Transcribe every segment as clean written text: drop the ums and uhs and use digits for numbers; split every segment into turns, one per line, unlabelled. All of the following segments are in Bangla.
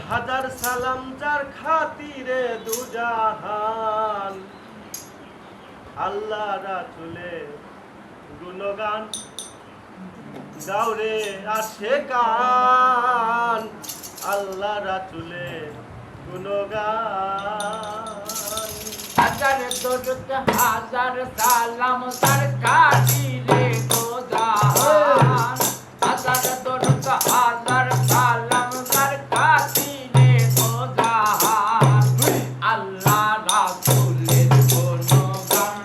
হাজার সালাম যার খাতিরে দুজাহান আল্লাহ রাসূলের গুণগান গাওরে আসে গান আল্লাহ রাসূলের গুণগান
হাজার দরুদ হাজার সালাম তার খাতিরে দুজাহান হাজার দরুদ হাজার সালাম তার খাতিরে দুজাহান আল্লাহ রাসূলের গুণগান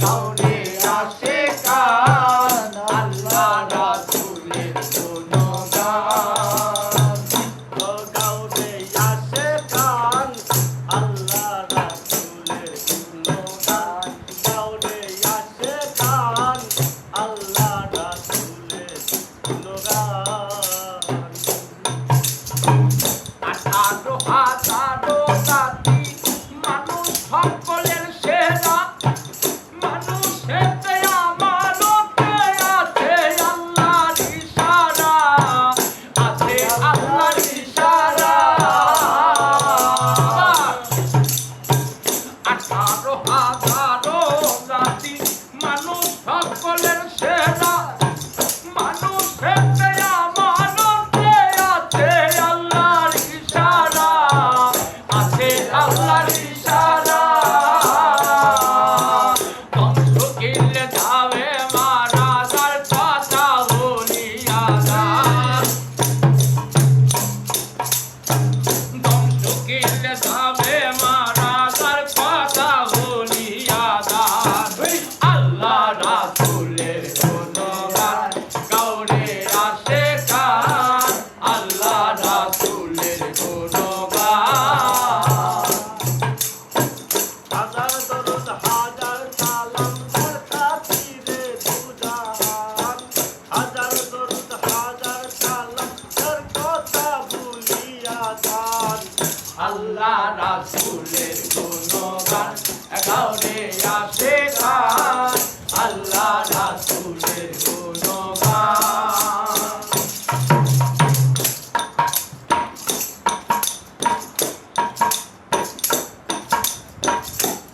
গাওরে আসে গান আল্লাহ রাসূলের গুণগান
গাওরে আসে গান আল্লাহ রাসূলের গুণগান গাওরে আসে গান আল্লাহ রাসূলের গুণগান
18,000 জাতি মানুষ সকলের সেরা মানুষেতে আমানতে আছে আল্লাহর ইশারা আছে আল্লাহর ইশারা 18,000 জাতি মানুষ সকলের সেরা মানুষেতে আমানতে আছে আল্লাহর ইশারা আছে আল্লাহর ইশারা ধ্বংস কিলে যাবে মারা যার কথা বলিয়া যান ধ্বংস কিলে যাবে মারা যার কথা বলিয়া যান আল্লাহ রাসূলের গুণগান গাওরে আসে গান আল্লাহ রাসূলের গুণগান
হাজার দরুদ হাজার সালাম যার খাতিরে দুজাহান হাজার দরুদ হাজার সালাম যার কথা ভুলিয়া যান
আল্লাহ রাসূলের গুণগান গাওরে আসে গান আল্লাহ রাসূলের গুণগান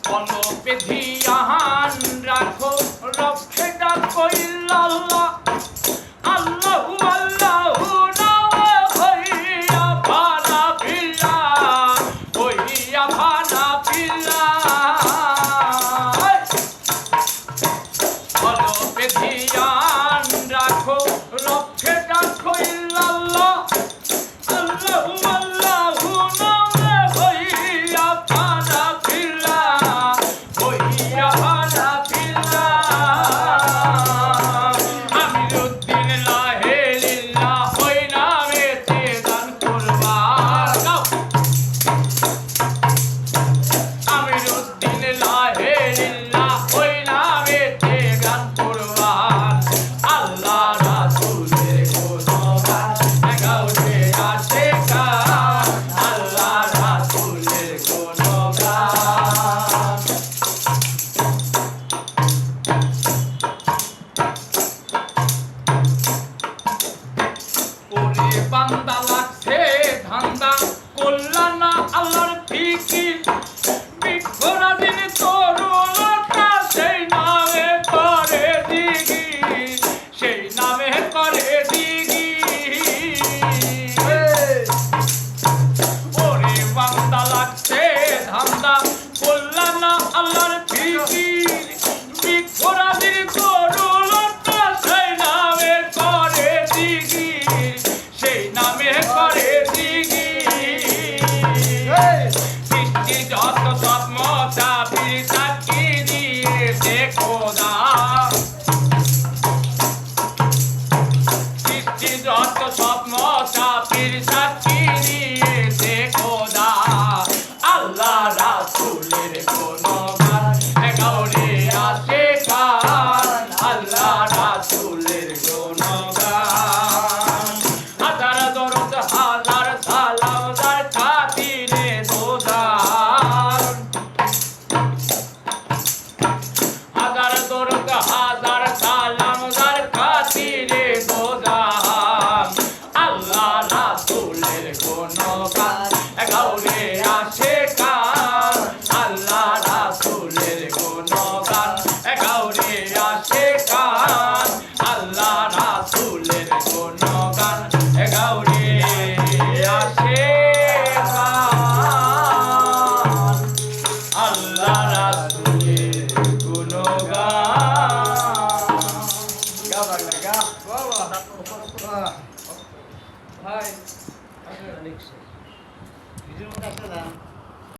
কলবে ধিয়ান রাখো রক্ষে ডাকো ইল্লাল্লাহ আল্লাহু আল্লাহু নামে হইয়া ভানা বিল্লাহ হইয়া ভানা বিল্লাহ কলবে ধিয়ান রাখো রক্ষে ডাকো ইল্লাল্লাহ আল্লাহু আল্লাহু নামে হইয়া ভানা বিল্লাহ হইয়া ভানা বিল্লাহ আমিরুদ্দিন লাহে লিল্লাহ ওই নামেতে গান কুরবান গাও আমিরুদ্দিন লাহে লিল্লাহ ওই নামেতে গান কুরবান আল্লাহ রাসূলের গুণগান গাওরে আসে গান আল্লাহ রাসূলের গুণগান ওরে বান্দা লাগছে ধান্দা কল্যাণা আল্লাহর ফিকির বিক্ষরা দিন তরুণতা সেই নামে করে দিগি সেই নামে করে দিগি ওরে বান্দা লাগছে ধান্দা কল্যাণা আল্লাহর ফিকির বিক্ষরা দিন তরুণতা সেই নামে করে দিগি সেই নামে করে দিগি আসে কান আল্লাহ রাসূলের গুণগান গাউরে আসে কান আল্লাহ রাসূলের গুণগান
গা বাংলা গা
বাবা
ভাই
ভিডিওর মধ্যে আছে না